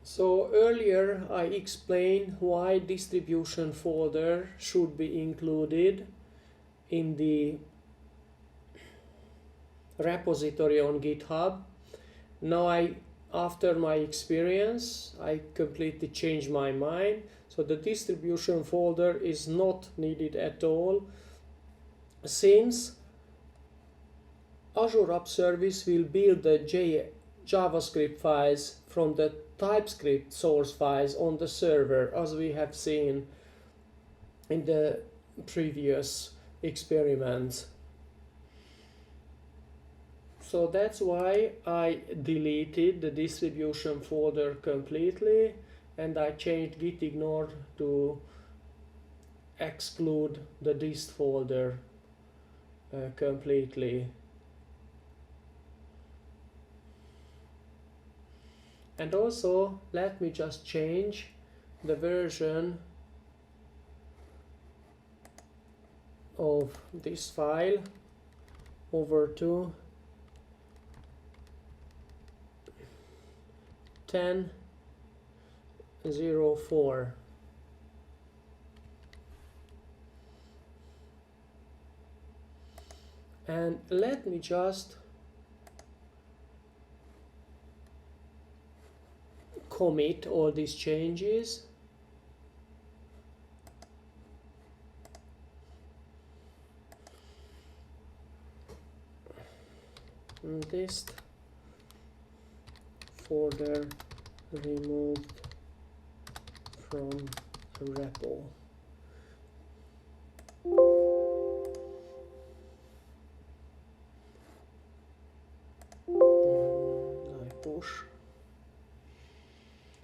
So earlier I explained why distribution folder should be included in the repository on GitHub. Now after my experience, I completely changed my mind. So the distribution folder is not needed at all, since Azure App Service will build the JavaScript files from the TypeScript source files on the server, as we have seen in the previous experiments. So that's why I deleted the distribution folder completely, and I changed gitignore to exclude the dist folder completely. And also, let me just change the version of this file over to 10.04. And let me just commit all these changes. Dist folder removed from repo. I push.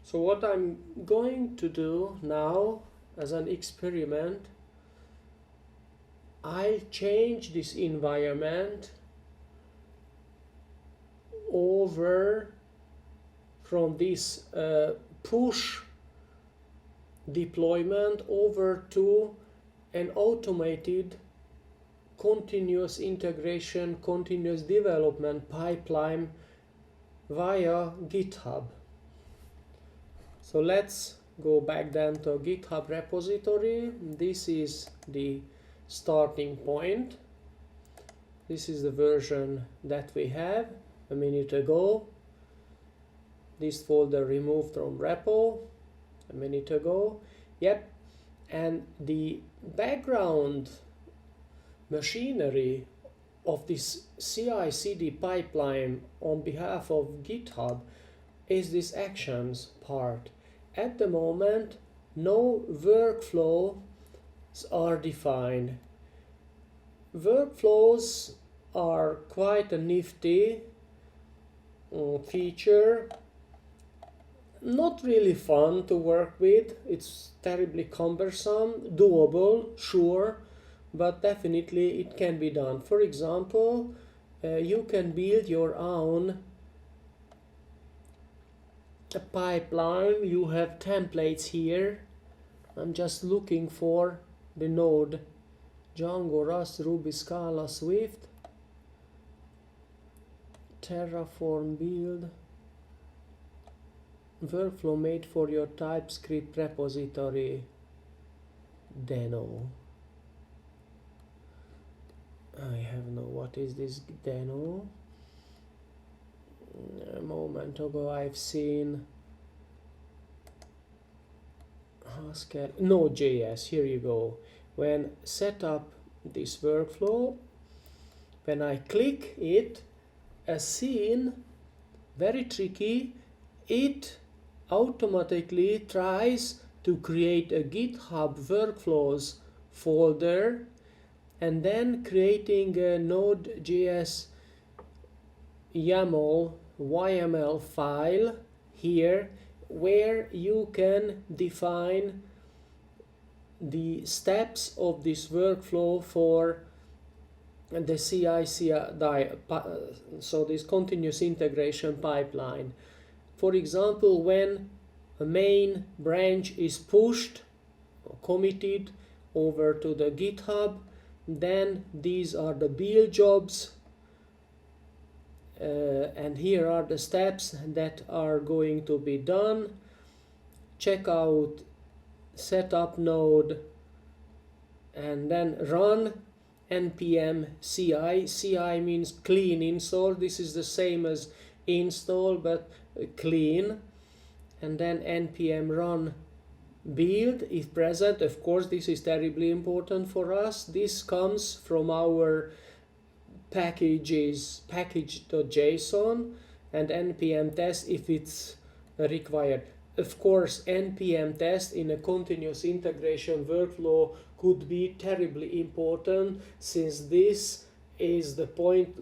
So what I'm going to do now as an experiment, I'll change this environment over from this push deployment over to an automated continuous integration, continuous development pipeline via GitHub. So let's go back then to GitHub repository. This is the starting point. This is the version that we have a minute ago. This folder removed from repo a minute ago. Yep, and the background machinery of this CI/CD pipeline on behalf of GitHub is this actions part. At the moment, no workflows are defined. Workflows are quite a nifty feature. Not really fun to work with. It's terribly cumbersome, doable, sure, but definitely it can be done. For example, you can build your own pipeline. You have templates here. I'm just looking for the node Django, Rust, Ruby, Scala, Swift, Terraform build, workflow made for your TypeScript repository deno. I have no, what is this deno? A moment ago I've seen Haskell, Node.js, here you go. When set up this workflow, when I click it, as seen, very tricky, it automatically tries to create a GitHub workflows folder and then creating a Node.js YAML file here where you can define the steps of this workflow for the CI/CD, so this continuous integration pipeline. For example, when a main branch is pushed or committed over to the GitHub, then these are the build jobs, and here are the steps that are going to be done. check out setup node, and then run npm ci. Ci means clean install. This is the same as install but clean. And then npm run build if present. Of course, this is terribly important for us. This comes from our package.json, and npm test if it's required. Of course, npm test in a continuous integration workflow could be terribly important, since this is the point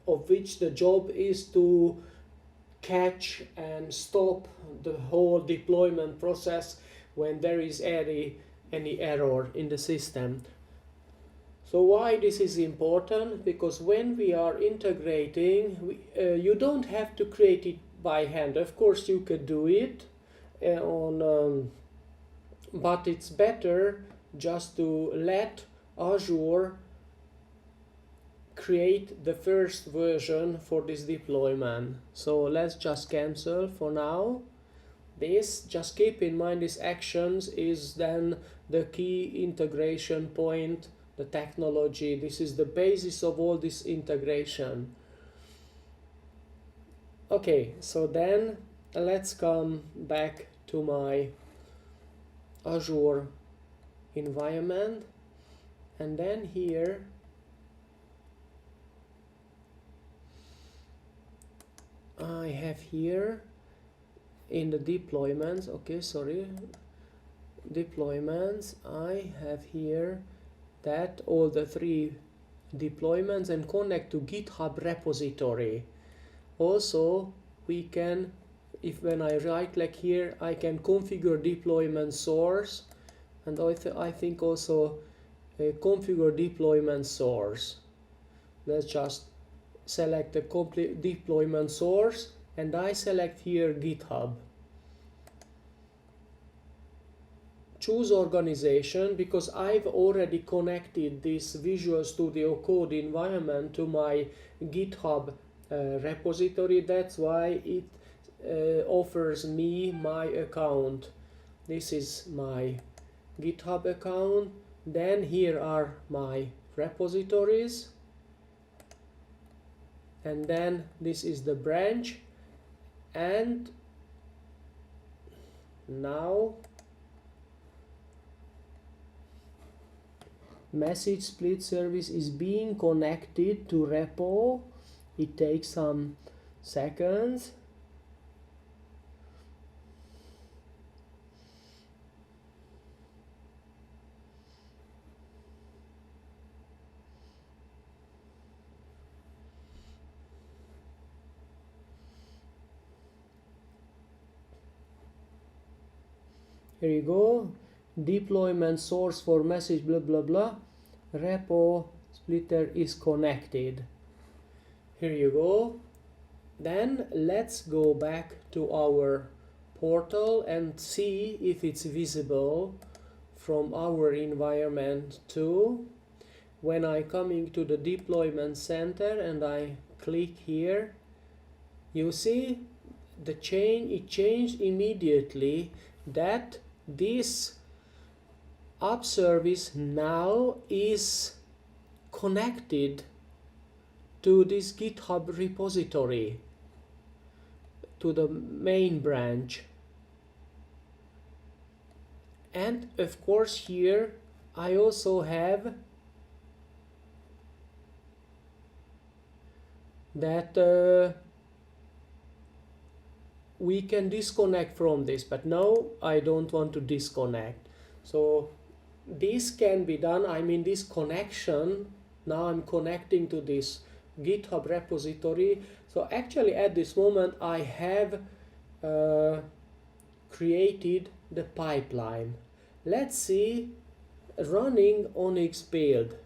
of which the job is to catch and stop the whole deployment process when there is any error in the system. So why this is important? Because when we are integrating, you don't have to create it by hand. Of course, you could do it but it's better just to let Azure create the first version for this deployment. So let's just cancel for now this. Just keep in mind this actions is then the key integration point, the technology. This is the basis of all this integration. Okay, so then let's come back to my Azure environment, and then here I have here in the deployments, deployments, I have here that all the 3 deployments and connect to GitHub repository. Also, we can, when I right click here, I can configure deployment source, and I think also configure deployment source. Let's just select the complete deployment source, and I select here GitHub. Choose organization, because I've already connected this Visual Studio Code environment to my GitHub repository. That's why it offers me my account. This is my GitHub account. Then here are my repositories, and then this is the branch. And now message split service is being connected to repo. It takes some seconds. Here you go. Deployment source for message blah blah blah. Repo splitter is connected. Here you go. Then let's go back to our portal and see if it's visible from our environment too. When I coming to the deployment center and I click here, you see it changed immediately, that this app service now is connected to this GitHub repository, to the main branch. And of course here I also have that we can disconnect from this, but no, I don't want to disconnect. So this can be done, I mean this connection, now I'm connecting to this GitHub repository. So actually at this moment I have created the pipeline. Let's see, running Oryx build.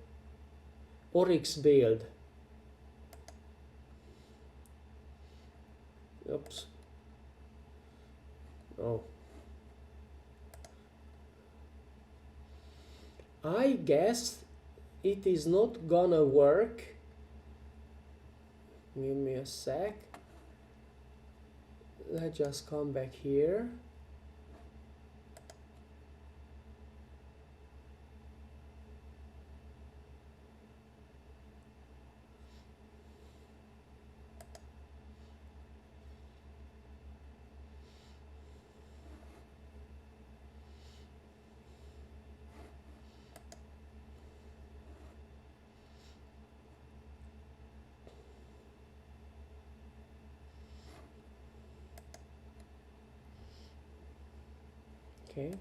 Oops. Oh. I guess it is not gonna work. Give me a sec. let's just come back here. Okay.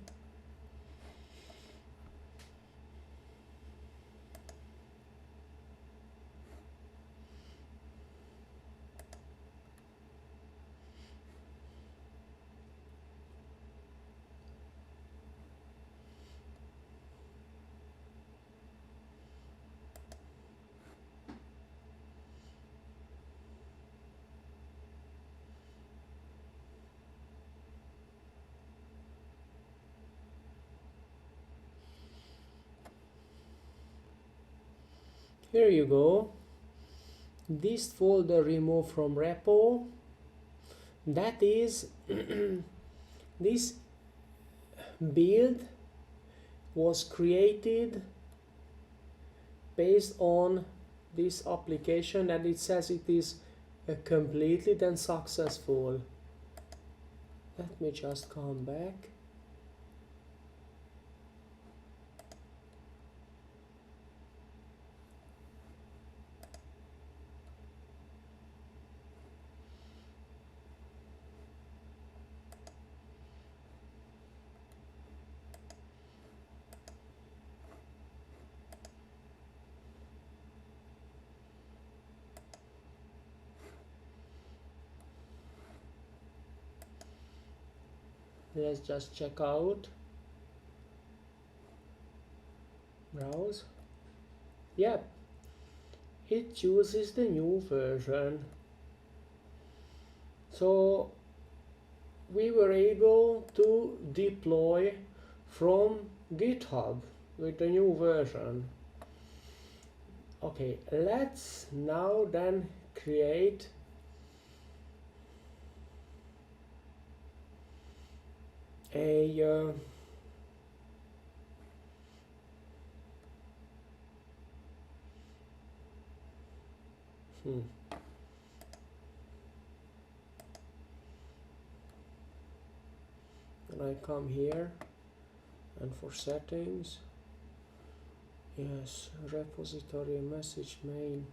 Here you go. This folder removed from repo. That is this build was created based on this application, and it says it is completely then successful. Let me just come back. Let's just check out. Browse. Yep, it chooses the new version. So we were able to deploy from GitHub with the new version. Okay, let's now then create a and I come here and for settings, yes, repository message main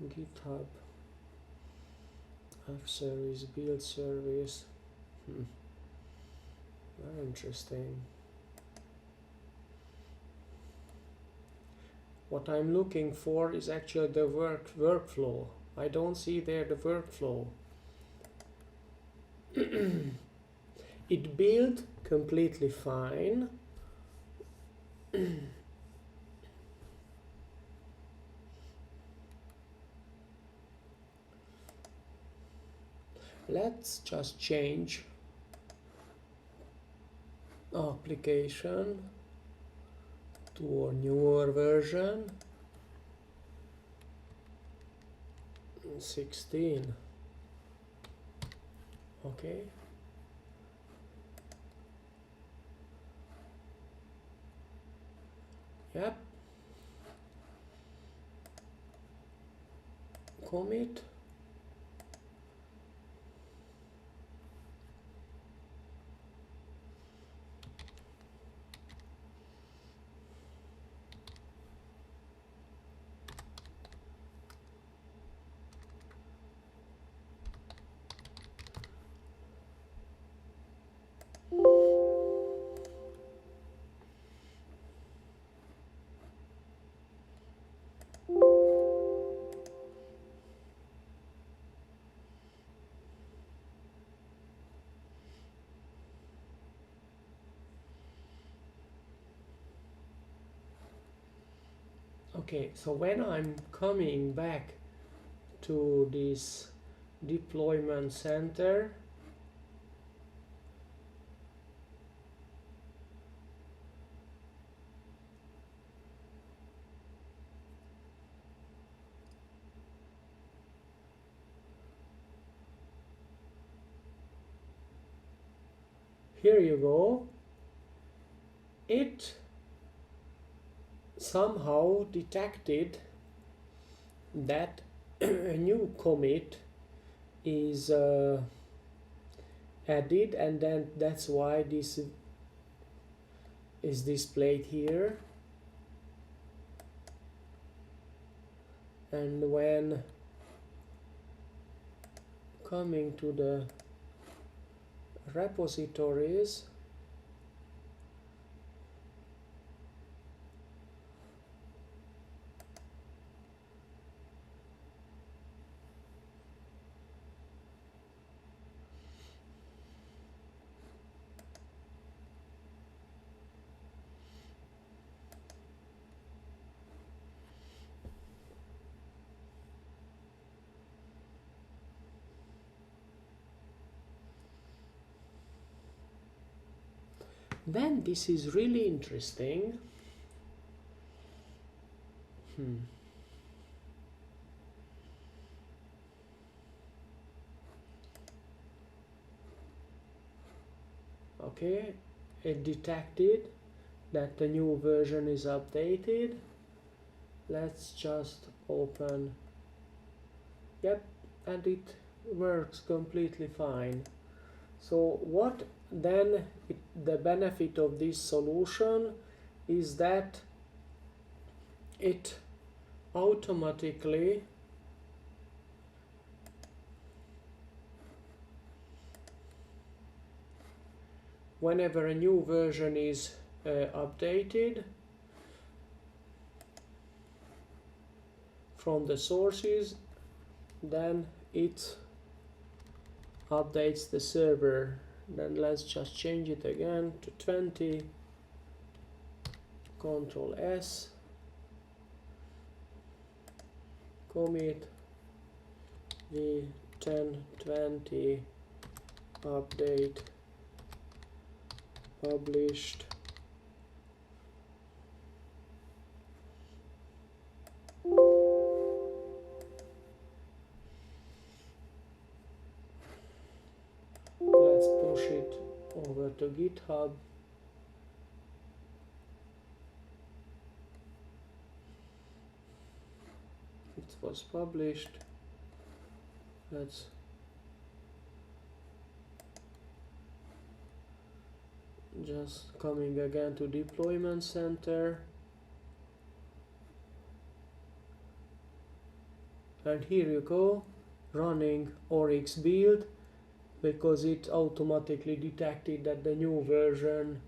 GitHub App Service build service. Very interesting. What I'm looking for is actually the workflow. I don't see there the workflow. It built completely fine. Let's just change application to a newer version 16. Okay. Yep. Commit. Okay, so when I'm coming back to this deployment center, here you go. It somehow detected that a new commit is added, and then that's why this is displayed here. And when coming to the repositories, then this is really interesting. Okay, it detected that the new version is updated. Let's just open. Yep, and it works completely fine. So what then the benefit of this solution is that it automatically whenever a new version is updated from the sources, then it updates the server. Then let's just change it again to 20, Control S, commit v1020 update published. Let's push it over to GitHub. It was published. Let's just coming again to deployment center. And here you go, running Oryx build, because it automatically detected that the new version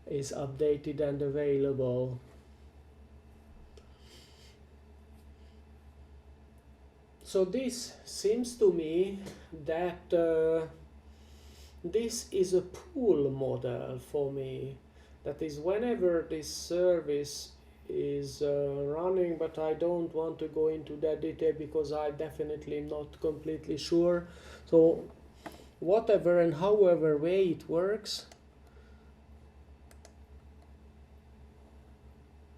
is updated and available. So this seems to me that this is a pull model for me. That is, whenever this service is running, but I don't want to go into that detail because I definitely am not completely sure. So whatever and however way it works,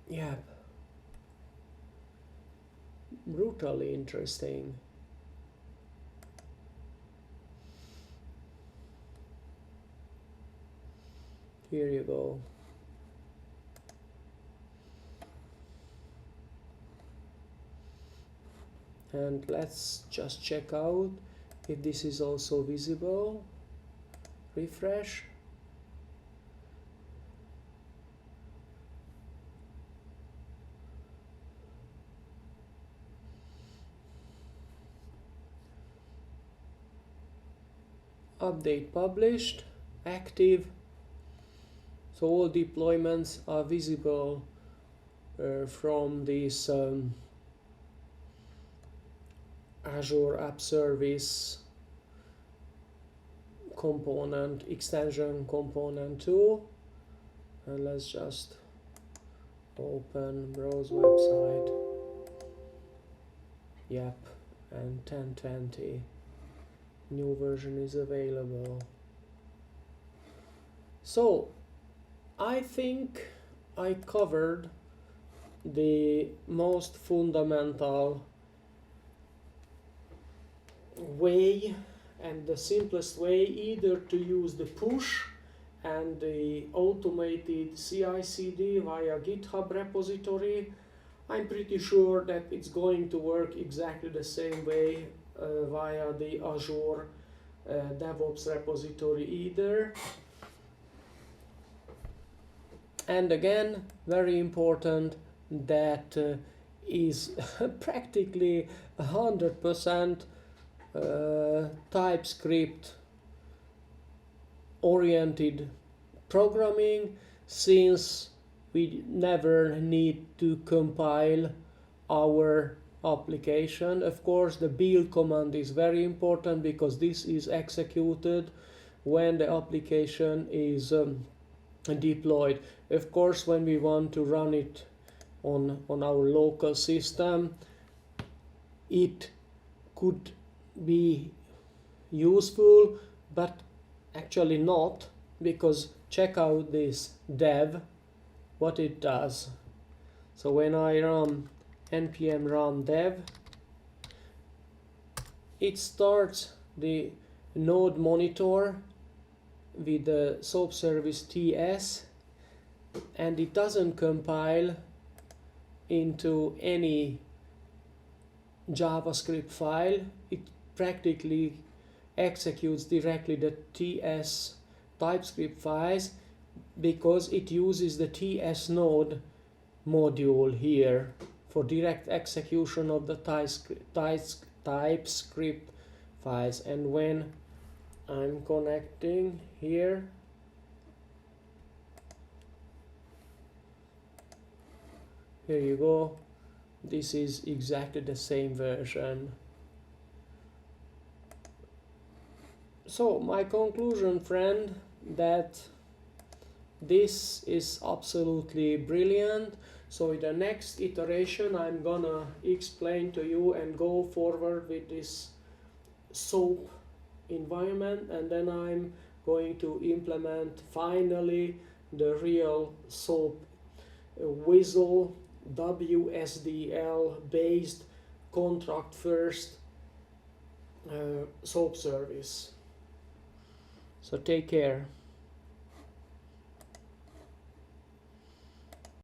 yeah, brutally interesting. Here you go. And let's just check out if this is also visible. Refresh. Update published, active. So all deployments are visible from this Azure App Service component, extension component too. And let's just open browse website. Yep, and 1020 new version is available. So I think I covered the most fundamental way and the simplest way either to use the push and the automated CI/CD via GitHub repository. I'm pretty sure that it's going to work exactly the same way via the Azure DevOps repository either. And again, very important, that is practically 100% TypeScript oriented programming, since we never need to compile our application. Of course, the build command is very important because this is executed when the application is deployed. Of course, when we want to run it on our local system, it could be useful, but actually not, because check out this dev, what it does. So when I run npm run dev, it starts the node monitor with the soap service TS, and it doesn't compile into any JavaScript file. It practically executes directly the TS TypeScript files, because it uses the TS node module here for direct execution of the TypeScript files. And when I'm connecting here, here you go, this is exactly the same version. So my conclusion, friend, that this is absolutely brilliant. So in the next iteration I'm gonna explain to you and go forward with this SOAP environment, and then I'm going to implement finally the real SOAP WSDL WSDL based contract first SOAP service. So take care.